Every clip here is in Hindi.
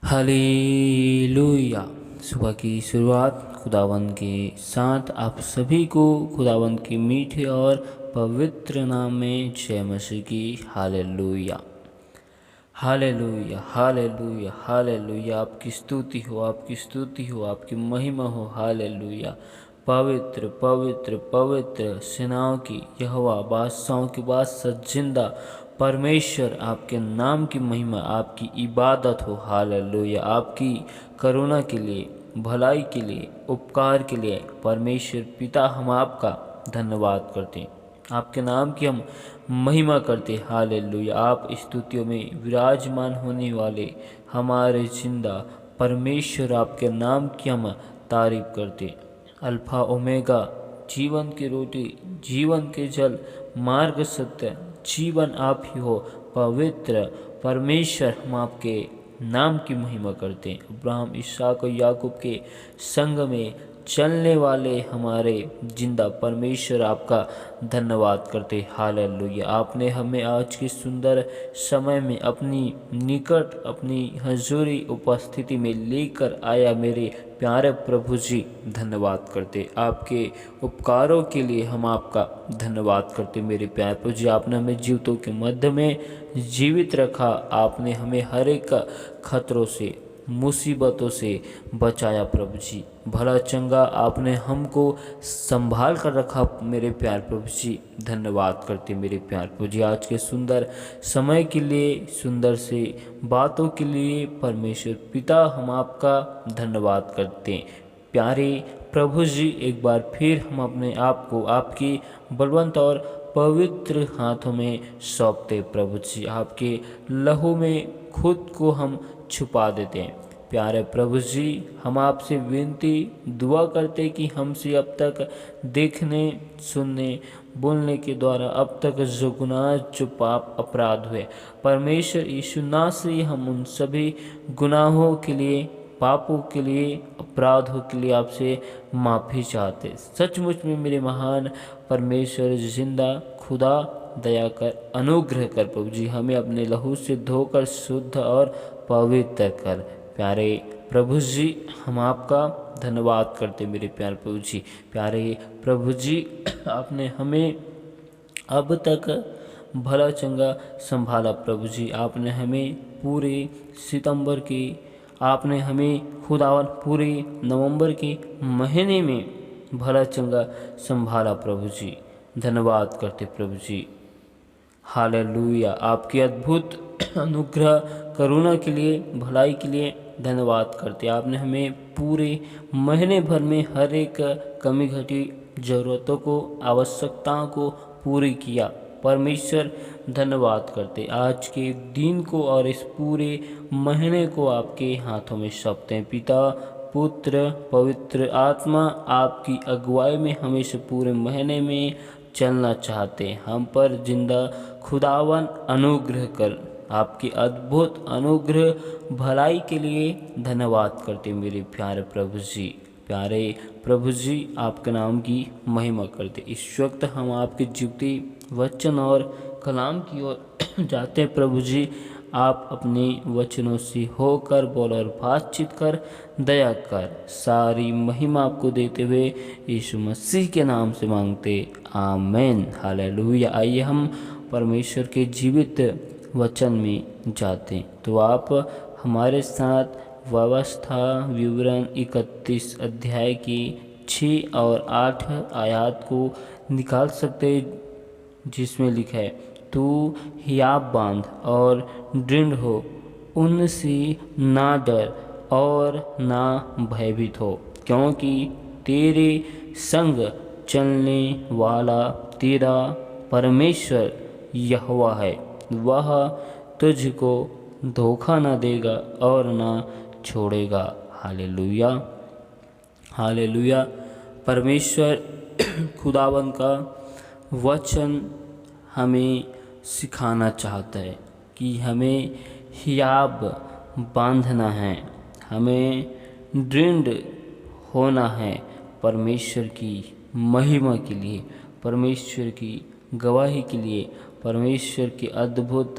हालेलुया। सुबह की शुरुआत खुदावंद के साथ आप सभी को खुदावंद के मीठे और पवित्र नाम में जय मसीह की। Hallelujah, hallelujah, hallelujah, hallelujah. आपकी स्तुति हो, आपकी स्तुति हो, आपकी महिमा हो। हालेलुया। पवित्र पवित्र पवित्र सेनाओं की यहोवा, बादशाहों की बादशाह, जिंदा परमेश्वर, आपके नाम की महिमा, आपकी इबादत हो। हालेलुया। आपकी करुणा के लिए, भलाई के लिए, उपकार के लिए परमेश्वर पिता हम आपका धन्यवाद करते हैं। आपके नाम की हम महिमा करते। हालेलुया। आप स्तुतियों में विराजमान होने वाले हमारे जिंदा परमेश्वर, आपके नाम की हम तारीफ करते। अल्फा ओमेगा, जीवन की रोटी, जीवन के जल, मार्ग, सत्य, जीवन आप ही हो। पवित्र परमेश्वर, हम आपके नाम की महिमा करते हैं। अब्राहम, इसहाक और याकूब के संग में चलने वाले हमारे जिंदा परमेश्वर, आपका धन्यवाद करते। हालेलुया। आपने हमें आज के सुंदर समय में अपनी निकट, अपनी हजूरी उपस्थिति में लेकर आया। मेरे प्यारे प्रभु जी, धन्यवाद करते। आपके उपकारों के लिए हम आपका धन्यवाद करते। मेरे प्यारे प्रभु जी, आपने हमें जीवितों के मध्य में जीवित रखा। आपने हमें हर एक खतरों से, मुसीबतों से बचाया। प्रभु जी, भला चंगा आपने हमको संभाल कर रखा। मेरे प्यार प्रभु जी, धन्यवाद करते। मेरे प्यार प्रभु जी, आज के सुंदर समय के लिए, सुंदर से बातों के लिए परमेश्वर पिता हम आपका धन्यवाद करते हैं। प्यारे प्रभु जी, एक बार फिर हम अपने आप को आपकी बलवंत और पवित्र हाथों में सौंपते। प्रभु जी, आपके लहू में खुद को हम छुपा देते हैं। प्यारे प्रभु जी, हम आपसे विनती दुआ करते कि हमसे अब तक देखने, सुनने, बोलने के द्वारा अब तक जो गुनाह, जो पाप, अपराध हुए, परमेश्वर यीशु नाम से हम उन सभी गुनाहों के लिए, पापों के लिए, अपराधों के लिए आपसे माफ़ी चाहते। सचमुच में मेरे महान परमेश्वर, जिंदा खुदा, दया कर, अनुग्रह कर प्रभु जी, हमें अपने लहू से धोकर शुद्ध और पवित्र कर। प्यारे प्रभु जी, हम आपका धन्यवाद करते। मेरे प्यारे प्रभु जी, प्यारे प्रभु जी, आपने हमें अब तक भला चंगा संभाला। प्रभु जी, आपने हमें पूरे सितंबर की, आपने हमें खुदावन पूरे नवंबर के महीने में भला चंगा संभाला। प्रभु जी, धन्यवाद करते। प्रभु जी, हालेलुया। आपके अद्भुत अनुग्रह, करुणा के लिए, भलाई के लिए धन्यवाद करते। आपने हमें पूरे महीने भर में हर एक कमी घटी ज़रूरतों को, आवश्यकताओं को पूरी किया। परमेश्वर, धन्यवाद करते। आज के दिन को और इस पूरे महीने को आपके हाथों में सौंपते हैं। पिता, पुत्र, पवित्र आत्मा आपकी अगुवाई में हमेशा पूरे महीने में चलना चाहते हैं। हम पर जिंदा खुदावन अनुग्रह कर। आपके अद्भुत अनुग्रह, भलाई के लिए धन्यवाद करते। मेरे प्यारे प्रभु जी, प्यारे प्रभु जी, आपके नाम की महिमा करते। इस वक्त हम आपके जीवते वचन और कलाम की ओर जाते हैं। प्रभु जी, आप अपने वचनों से होकर बोल और बातचीत कर, दया कर। सारी महिमा आपको देते हुए यीशु मसीह के नाम से मांगते, आमीन। हालेलुया। आइए हम परमेश्वर के जीवित वचन में जाते हैं। तो आप हमारे साथ व्यवस्था विवरण 31 अध्याय की 6 और 8 आयत को निकाल सकते, जिसमें लिखा है, तू हियाब बांध और दृढ़ हो, उनसे ना डर और ना भयभीत हो, क्योंकि तेरे संग चलने वाला तेरा परमेश्वर यहोवा है। वह तुझको धोखा ना देगा और ना छोड़ेगा। Hallelujah, hallelujah. परमेश्वर खुदावन का वचन हमें सिखाना चाहता है कि हमें हियाब बांधना है, हमें दृढ़ होना है परमेश्वर की महिमा के लिए, परमेश्वर की गवाही के लिए, परमेश्वर के अद्भुत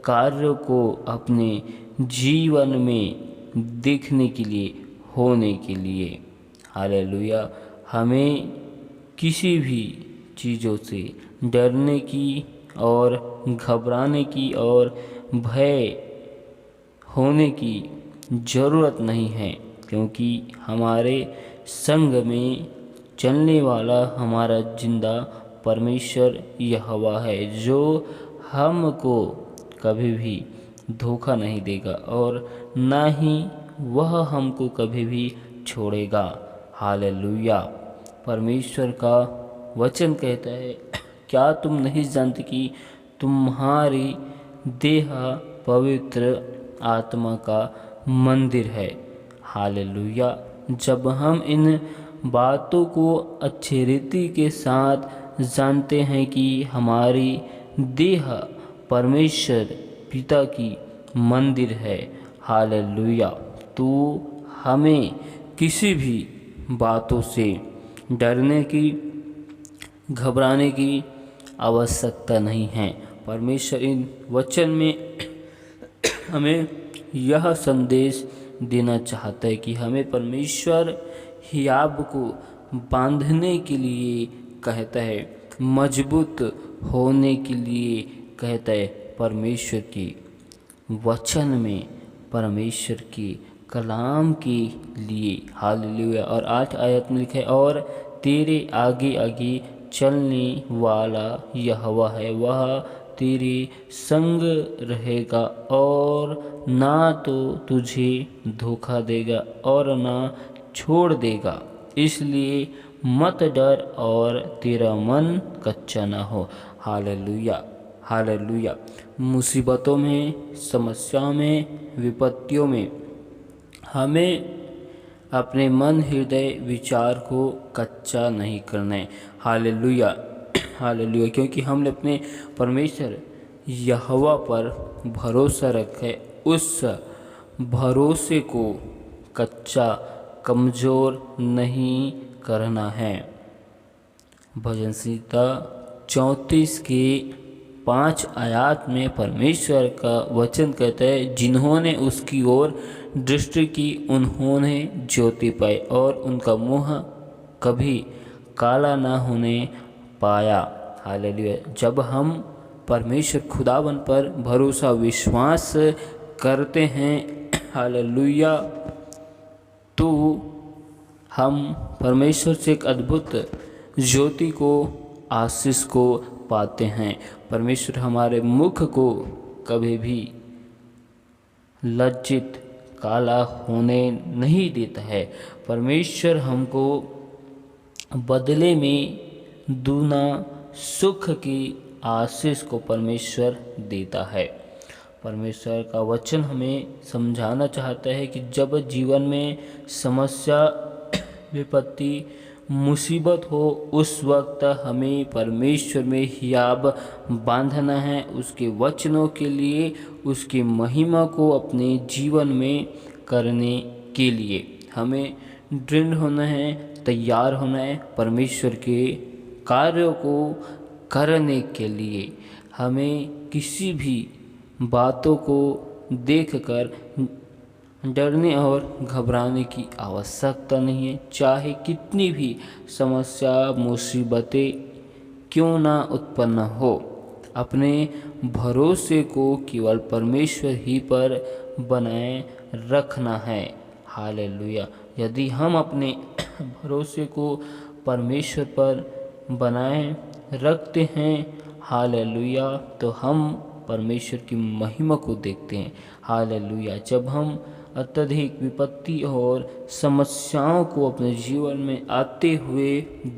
कार्यों को अपने जीवन में देखने के लिए, होने के लिए। हालेलुया। हमें किसी भी चीज़ों से डरने की और घबराने की और भय होने की ज़रूरत नहीं है, क्योंकि हमारे संग में चलने वाला हमारा जिंदा परमेश्वर यहोवा है, जो हमको कभी भी धोखा नहीं देगा और ना ही वह हमको कभी भी छोड़ेगा। हालेलुया। परमेश्वर का वचन कहता है, क्या तुम नहीं जानते कि तुम्हारी देह पवित्र आत्मा का मंदिर है। हालेलुया। जब हम इन बातों को अच्छे रीति के साथ जानते हैं कि हमारी देह परमेश्वर पिता की मंदिर है, हालेलुया, तो हमें किसी भी बातों से डरने की, घबराने की आवश्यकता नहीं है। परमेश्वर इन वचन में हमें यह संदेश देना चाहता है कि हमें परमेश्वर हियाब को बांधने के लिए कहता है, मजबूत होने के लिए कहता है। परमेश्वर की वचन में, परमेश्वर के कलाम के लिए। हालेलुया। और 8 आयत में लिखा है, और तेरे आगे आगे चलने वाला यहोवा है, वह तेरे संग रहेगा और ना तो तुझे धोखा देगा और ना छोड़ देगा। इसलिए मत डर और तेरा मन कच्चा ना हो। हालेलुया। हालेलुया। मुसीबतों में, समस्याओं में, विपत्तियों में हमें अपने मन, हृदय, विचार को कच्चा नहीं करना है। हालेलुया। हालेलुया। क्योंकि हमने अपने परमेश्वर यहोवा पर भरोसा रखा है, उस भरोसे को कच्चा, कमज़ोर नहीं करना है। भजन संहिता 34 के 5 आयत में परमेश्वर का वचन कहता है, जिन्होंने उसकी ओर दृष्टि की उन्होंने ज्योति पाई और उनका मुँह कभी काला न होने पाया। हालेलुया। जब हम परमेश्वर खुदावन पर भरोसा, विश्वास करते हैं, हालेलुया, तो हम परमेश्वर से एक अद्भुत ज्योति को, आशीष को पाते हैं। परमेश्वर हमारे मुख को कभी भी लज्जित, काला होने नहीं देता है। परमेश्वर हमको बदले में दूना सुख की आशीष को परमेश्वर देता है। परमेश्वर का वचन हमें समझाना चाहता है कि जब जीवन में समस्या, विपत्ति, मुसीबत हो, उस वक्त हमें परमेश्वर में हियाब बांधना है, उसके वचनों के लिए, उसकी महिमा को अपने जीवन में करने के लिए हमें दृढ़ होना है, तैयार होना है। परमेश्वर के कार्यों को करने के लिए हमें किसी भी बातों को देखकर डरने और घबराने की आवश्यकता नहीं है। चाहे कितनी भी समस्या, मुसीबतें क्यों ना उत्पन्न हो, अपने भरोसे को केवल परमेश्वर ही पर बनाए रखना है। हालेलुया। यदि हम अपने भरोसे को परमेश्वर पर बनाए रखते हैं, हालेलुया, तो हम परमेश्वर की महिमा को देखते हैं। हालेलुया। जब हम अत्यधिक विपत्ति और समस्याओं को अपने जीवन में आते हुए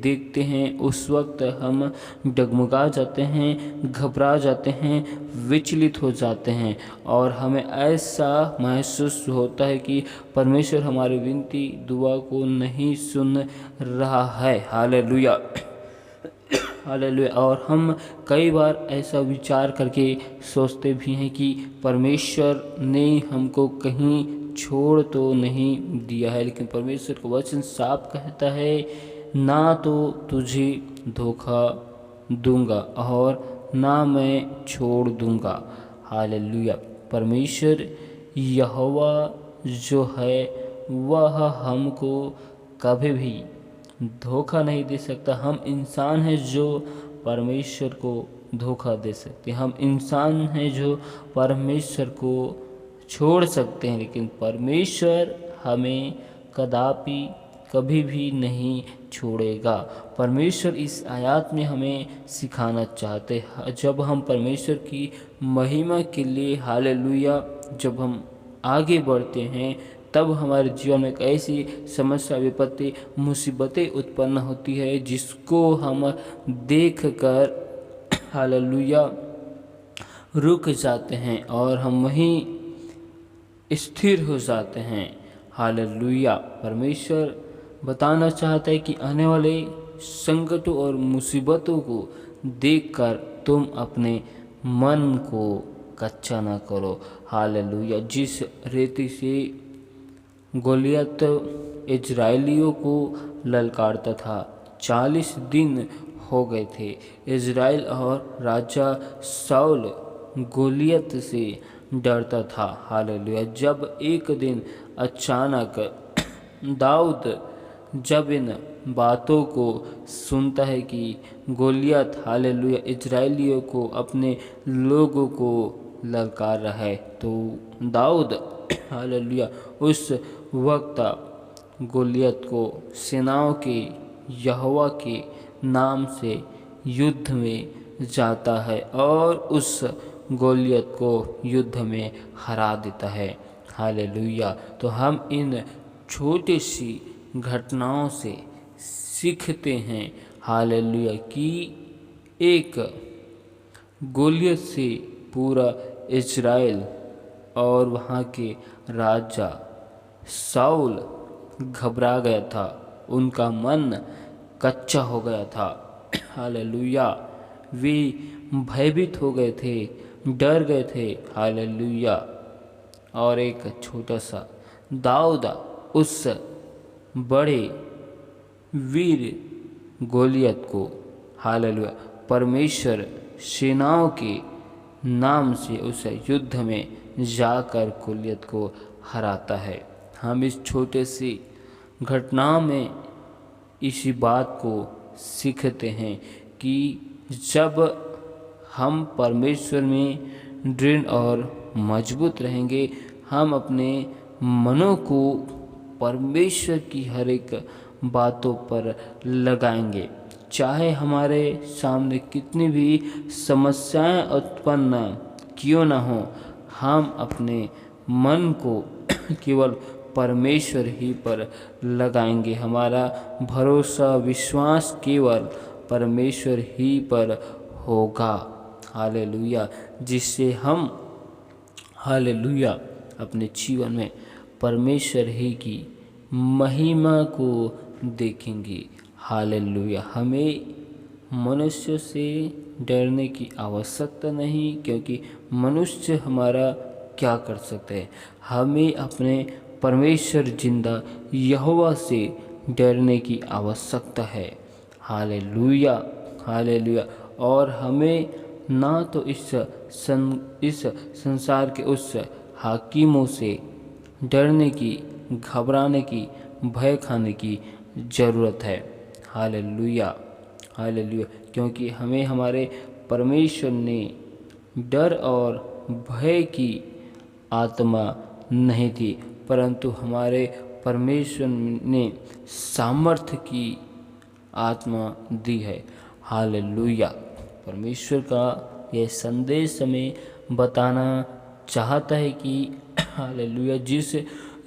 देखते हैं, उस वक्त हम डगमगा जाते हैं, घबरा जाते हैं, विचलित हो जाते हैं और हमें ऐसा महसूस होता है कि परमेश्वर हमारी विनती, दुआ को नहीं सुन रहा है। हालेलुया। हालेलुया। और हम कई बार ऐसा विचार करके सोचते भी हैं कि परमेश्वर ने हमको कहीं छोड़ तो नहीं दिया है, लेकिन परमेश्वर का वचन साफ कहता है, ना तो तुझे धोखा दूंगा और ना मैं छोड़ दूंगा। हालेलुया। परमेश्वर यहोवा जो है वह हमको कभी भी धोखा नहीं दे सकता। हम इंसान हैं जो परमेश्वर को धोखा दे सकते हैं, हम इंसान हैं जो परमेश्वर को छोड़ सकते हैं, लेकिन परमेश्वर हमें कदापि कभी भी नहीं छोड़ेगा। परमेश्वर इस आयत में हमें सिखाना चाहते हैं, जब हम परमेश्वर की महिमा के लिए हालेलुया जब हम आगे बढ़ते हैं, तब हमारे जीवन में एक ऐसी समस्या, विपत्ति, मुसीबतें उत्पन्न होती है जिसको हम देख कर हालेलुया रुक जाते हैं और हम वहीं स्थिर हो जाते हैं। हालेलुया। परमेश्वर बताना चाहता है कि आने वाले संकटों और मुसीबतों को देखकर तुम अपने मन को कच्चा ना करो। हालेलुया। जिस रीति से गोलियत इजराइलियों को ललकारता था, 40 दिन हो गए थे। इजराइल और राजा साउल गोलियत से डरता था। हालेलुया। जब एक दिन अचानक दाऊद जब इन बातों को सुनता है कि गोलियत हालेलुया इजराइलियों को, अपने लोगों को ललकार रहा है, तो दाऊद हालेलुया उस वक्त गोलियत को सेनाओं के यहोवा के नाम से युद्ध में जाता है और उस गोलियत को युद्ध में हरा देता है। हालेलुया। तो हम इन छोटी सी घटनाओं से सीखते हैं हालेलुया कि एक गोलियत से पूरा इजराइल और वहाँ के राजा साउल घबरा गया था, उनका मन कच्चा हो गया था। हालेलुया। वे भयभीत हो गए थे, डर गए थे। हालेलुया। और एक छोटा सा दाऊद उस बड़े वीर गोलियत को हालेलुया परमेश्वर सेनाओं के नाम से उस युद्ध में जाकर गोलियत को हराता है। हम इस छोटे सी घटना में इसी बात को सीखते हैं कि जब हम परमेश्वर में दृढ़ और मजबूत रहेंगे, हम अपने मनों को परमेश्वर की हर एक बातों पर लगाएंगे, चाहे हमारे सामने कितनी भी समस्याएं उत्पन्न क्यों न हो, हम अपने मन को केवल परमेश्वर ही पर लगाएंगे। हमारा भरोसा, विश्वास केवल परमेश्वर ही पर होगा। हालेलुया। जिससे हम हालेलुया अपने जीवन में परमेश्वर ही की महिमा को देखेंगे। हालेलुया। हमें मनुष्य से डरने की आवश्यकता नहीं, क्योंकि मनुष्य हमारा क्या कर सकते हैं। हमें अपने परमेश्वर जिंदा यहोवा से डरने की आवश्यकता है। हालेलुया। हालेलुया। और हमें ना तो इस संसार के उस हाकिमों से डरने की, घबराने की, भय खाने की ज़रूरत है। हालेलुया। हालेलुया। क्योंकि हमें हमारे परमेश्वर ने डर और भय की आत्मा नहीं दी, परंतु हमारे परमेश्वर ने सामर्थ्य की आत्मा दी है। हालेलुया। परमेश्वर का यह संदेश हमें बताना चाहता है कि हालेलुया जिस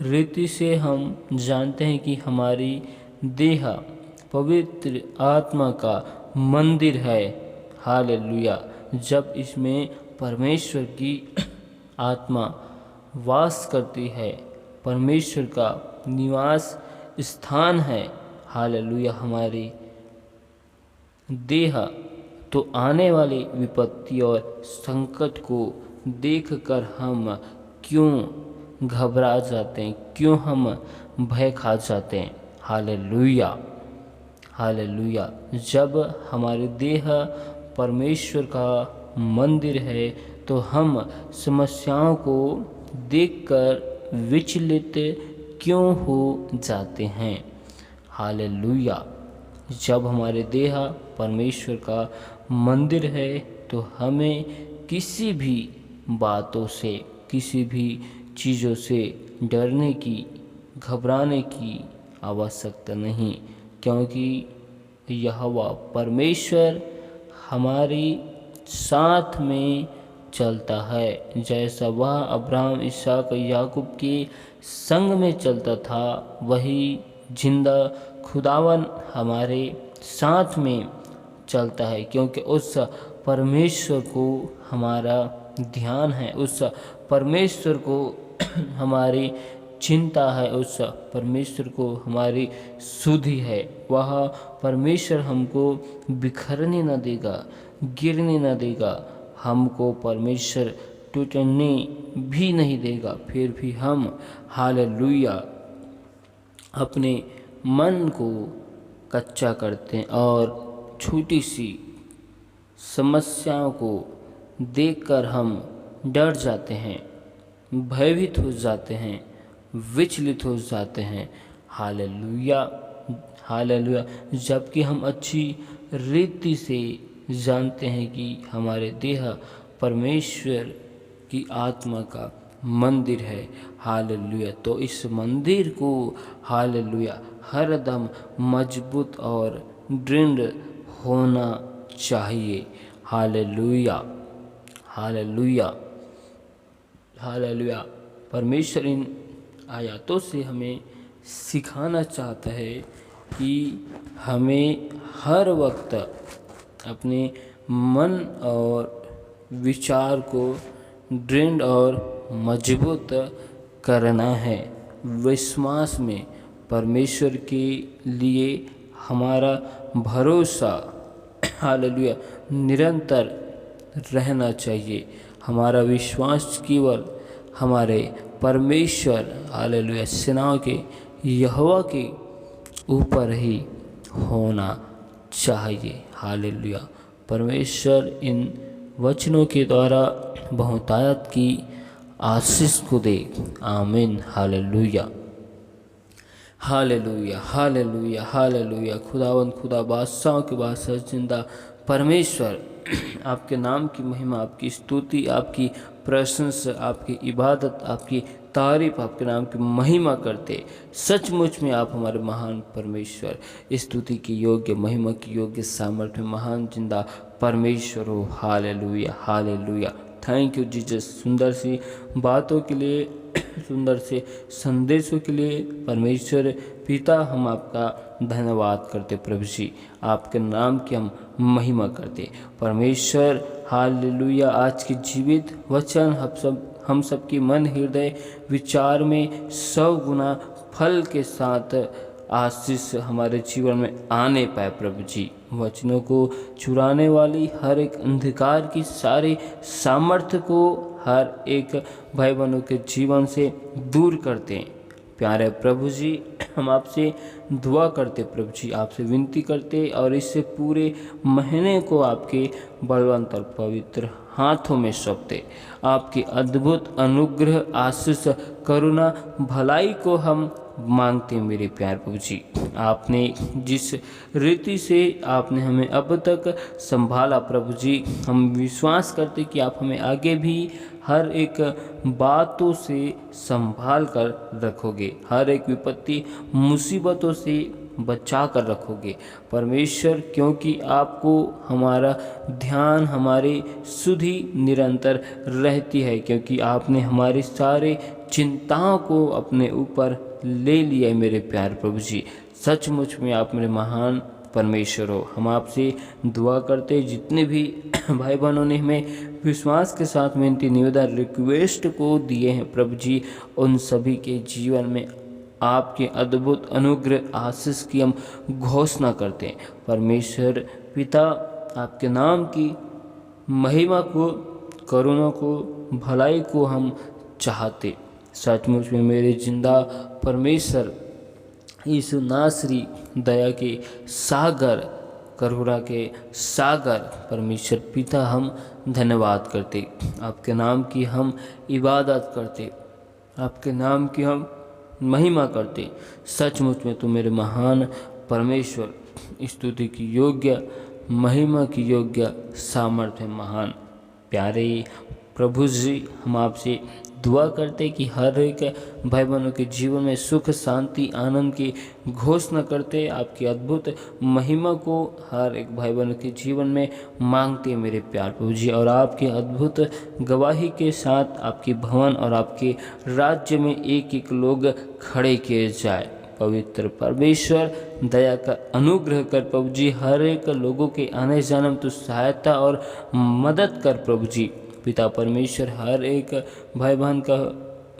रीति से हम जानते हैं कि हमारी देह पवित्र आत्मा का मंदिर है। हालेलुया। जब इसमें परमेश्वर की आत्मा वास करती है, परमेश्वर का निवास स्थान है। हालेलुया। हमारी देह तो आने वाली विपत्ति और संकट को देखकर हम क्यों घबरा जाते हैं, क्यों हम भय खा जाते हैं। हालेलुया। हालेलुया। जब हमारी देह परमेश्वर का मंदिर है, तो हम समस्याओं को देखकर विचलित क्यों हो जाते हैं। हालेलुया। जब हमारे देह परमेश्वर का मंदिर है तो हमें किसी भी बातों से, किसी भी चीज़ों से डरने की, घबराने की आवश्यकता नहीं, क्योंकि यहोवा परमेश्वर हमारे साथ में चलता है। जैसा वह अब्राहम, इसहाक, याकूब के संग में चलता था, वही जिंदा खुदावन हमारे साथ में चलता है, क्योंकि उस परमेश्वर को हमारा ध्यान है, उस परमेश्वर को हमारी चिंता है, उस परमेश्वर को हमारी सुधि है। वह परमेश्वर हमको बिखरने न देगा, गिरने न देगा, हमको परमेश्वर टूटने भी नहीं देगा। फिर भी हम हालेलुया अपने मन को कच्चा करते हैं और छोटी सी समस्याओं को देखकर हम डर जाते हैं, भयभीत हो जाते हैं, विचलित हो जाते हैं। Hallelujah, hallelujah. जबकि हम अच्छी रीति से जानते हैं कि हमारे देह परमेश्वर की आत्मा का मंदिर है। हालेलुया। तो इस मंदिर को हालेलुया हरदम मजबूत और दृढ़ होना चाहिए। Hallelujah, hallelujah, hallelujah. परमेश्वर इन आयतों से हमें सिखाना चाहता है कि हमें हर वक्त अपने मन और विचार को दृढ़ और मजबूत करना है। विश्वास में परमेश्वर के लिए हमारा भरोसा हालेलुया निरंतर रहना चाहिए। हमारा विश्वास केवल हमारे परमेश्वर हालेलुया सेनाओं के यहोवा के ऊपर ही होना चाहिए। हालेलुया। परमेश्वर इन वचनों के द्वारा बहुतायत की आशीष को दे। आमीन। Hallelujah, hallelujah, hallelujah, hallelujah. खुदावंद, खुदा, बादशाहों के बादशाह, जिंदा परमेश्वर, आपके नाम की महिमा, आपकी स्तुति, आपकी प्रशंसा, आपकी इबादत, आपकी तारीफ, आपके नाम की महिमा करते। सचमुच में आप हमारे महान परमेश्वर, स्तुति की योग्य, महिमा की योग्य, सामर्थ्य में महान जिंदा परमेश्वर हो। Hallelujah, hallelujah. Thank you Jesus, सुंदर सी बातों के लिए, सुंदर से संदेशों के लिए परमेश्वर पिता हम आपका धन्यवाद करते। प्रभु जी, आपके नाम की हम महिमा करते परमेश्वर। हालेलुया। आज के जीवित वचन हम सब की मन, हृदय, विचार में 100 गुना फल के साथ आशीष हमारे जीवन में आने पाए। प्रभु जी, वचनों को चुराने वाली हर एक अंधकार की सारी सामर्थ्य को हर एक भाई बहनों के जीवन से दूर करते हैं। प्यारे प्रभु जी, हम आपसे दुआ करते, प्रभु जी आपसे विनती करते और इससे पूरे महीने को आपके बलवंत और पवित्र हाथों में सौंपते। आपकी अद्भुत अनुग्रह, आशीष, करुणा, भलाई को हम मांगते हैं। मेरे प्यारे प्रभु जी, आपने जिस रीति से आपने हमें अब तक संभाला प्रभु जी, हम विश्वास करते कि आप हमें आगे भी हर एक बातों से संभाल कर रखोगे, हर एक विपत्ति मुसीबतों से बचा कर रखोगे परमेश्वर, क्योंकि आपको हमारा ध्यान, हमारी सुधि निरंतर रहती है, क्योंकि आपने हमारी सारे चिंताओं को अपने ऊपर ले लिया है। मेरे प्यारे प्रभु जी, सचमुच में आप मेरे महान परमेश्वर हो। हम आपसे दुआ करते, जितने भी भाई बहनों ने हमें विश्वास के साथ विनती, निवेदन, रिक्वेस्ट को दिए हैं प्रभु जी, उन सभी के जीवन में आपके अद्भुत अनुग्रह, आशीष की हम घोषणा करते हैं। परमेश्वर पिता, आपके नाम की महिमा को, करुणा को, भलाई को हम चाहते। सचमुच में मेरे जिंदा परमेश्वर, यीशु नासरी, दया के सागर, करुणा के सागर परमेश्वर पिता, हम धन्यवाद करते, आपके नाम की हम इबादत करते, आपके नाम की हम महिमा करते। सचमुच में तुम मेरे महान परमेश्वर, स्तुति की योग्य, महिमा की योग्य, सामर्थ्य महान। प्यारे प्रभु जी, हम आपसे दुआ करते कि हर एक भाई बहनों के जीवन में सुख, शांति, आनंद की घोषणा करते, आपकी अद्भुत महिमा को हर एक भाई बहनों के जीवन में मांगते मेरे प्यार प्रभु जी। और आपके अद्भुत गवाही के साथ आपके भवन और आपके राज्य में एक एक लोग खड़े किए जाए। पवित्र परमेश्वर, दया का अनुग्रह कर प्रभु जी, हर एक लोगों के आने जाने में तो सहायता और मदद कर प्रभु जी। पिता परमेश्वर, हर एक भाई बहन का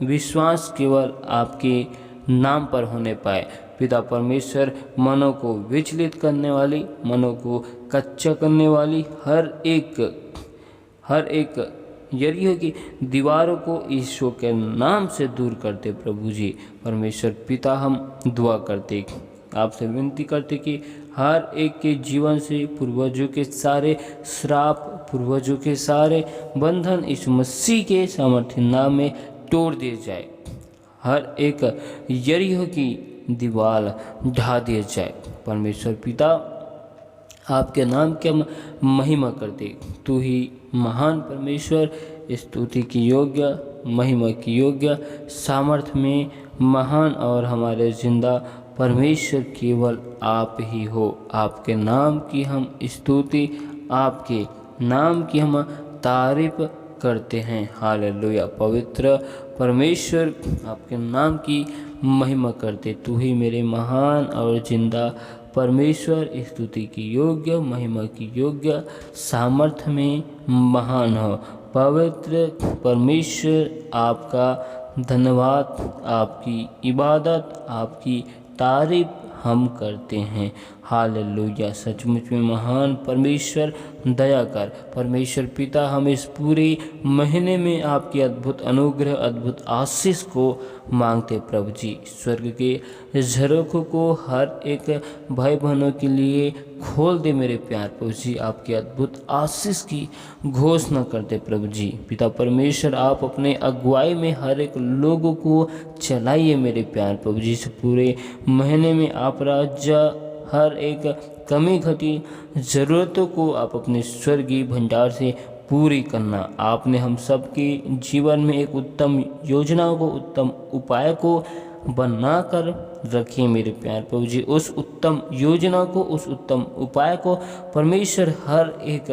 विश्वास केवल आपके नाम पर होने पाए। पिता परमेश्वर, मनों को विचलित करने वाली, मनों को कच्चा करने वाली हर एक यरीहो की दीवारों को यीशु के नाम से दूर करते प्रभु जी। परमेश्वर पिता, हम दुआ करते, आपसे विनती करते कि हर एक के जीवन से पूर्वजों के सारे श्राप, पूर्वजों के सारे बंधन इस मसीह के सामर्थ्य नाम में तोड़ दिए जाए। हर एक यरीहो की दीवार ढा दिए जाए। परमेश्वर पिता, आपके नाम की हम महिमा करते। तू ही महान परमेश्वर, स्तुति की योग्य, महिमा की योग्य, सामर्थ्य में महान और हमारे जिंदा परमेश्वर केवल आप ही हो। आपके नाम की हम स्तुति, आपके नाम की हम तारीफ करते हैं। हालेलुया। पवित्र परमेश्वर, आपके नाम की महिमा करते। तू ही मेरे महान और जिंदा परमेश्वर, स्तुति की योग्य, महिमा की योग्य, सामर्थ्य में महान हो। पवित्र परमेश्वर, आपका धन्यवाद, आपकी इबादत, आपकी तारीफ हम करते हैं। हालेलुया। सचमुच में महान परमेश्वर, दया कर। परमेश्वर पिता, हम इस पूरे महीने में आपकी अद्भुत अनुग्रह, अद्भुत आशीष को मांगते प्रभु जी। स्वर्ग के झरोखों को हर एक भाई बहनों के लिए खोल दे मेरे प्यार प्रभु जी। आपकी अद्भुत आशीष की घोषणा करते प्रभु जी। पिता परमेश्वर, आप अपने अगुवाई में हर एक लोगों को चलाइए मेरे प्यार प्रभु जी। इस पूरे महीने में आप राज्य हर एक कमी घटी ज़रूरतों को आप अपने स्वर्गीय भंडार से पूरी करना। आपने हम सब के जीवन में एक उत्तम योजनाओं को, उत्तम उपाय को बना कर रखिए मेरे प्यार प्रभु जी। उस उत्तम योजना को, उस उत्तम उपाय को परमेश्वर हर एक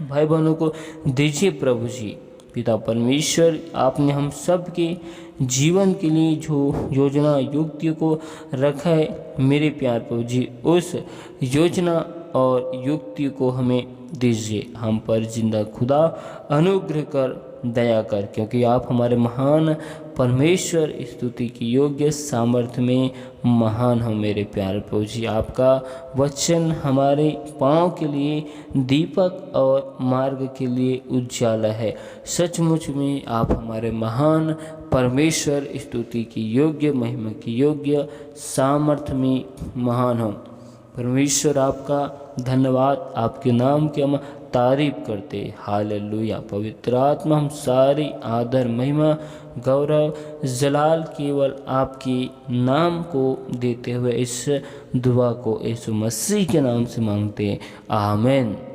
भाई बहनों को दीजिए प्रभु जी। पिता परमेश्वर, आपने हम सब के जीवन के लिए जो योजना युक्ति को रखा है मेरे प्यार प्रभु जी, उस योजना और युक्ति को हमें दीजिए। हम पर जिंदा खुदा अनुग्रह कर, दया कर, क्योंकि आप हमारे महान परमेश्वर, स्तुति की योग्य, सामर्थ्य में महान हो मेरे प्यारे प्रभु जी। आपका वचन हमारे पाँव के लिए दीपक और मार्ग के लिए उजाला है। सचमुच में आप हमारे महान परमेश्वर, स्तुति की योग्य, महिमा की योग्य, सामर्थ्य में महान हो। परमेश्वर, आपका धन्यवाद, आपके नाम की हम तारीफ करते। हालेलुया। पवित्र आत्मा, हम सारी आदर, महिमा, गौरव, जलाल केवल आपके नाम को देते हुए इस दुआ को यीशु मसीह के नाम से मांगते हैं। आमीन।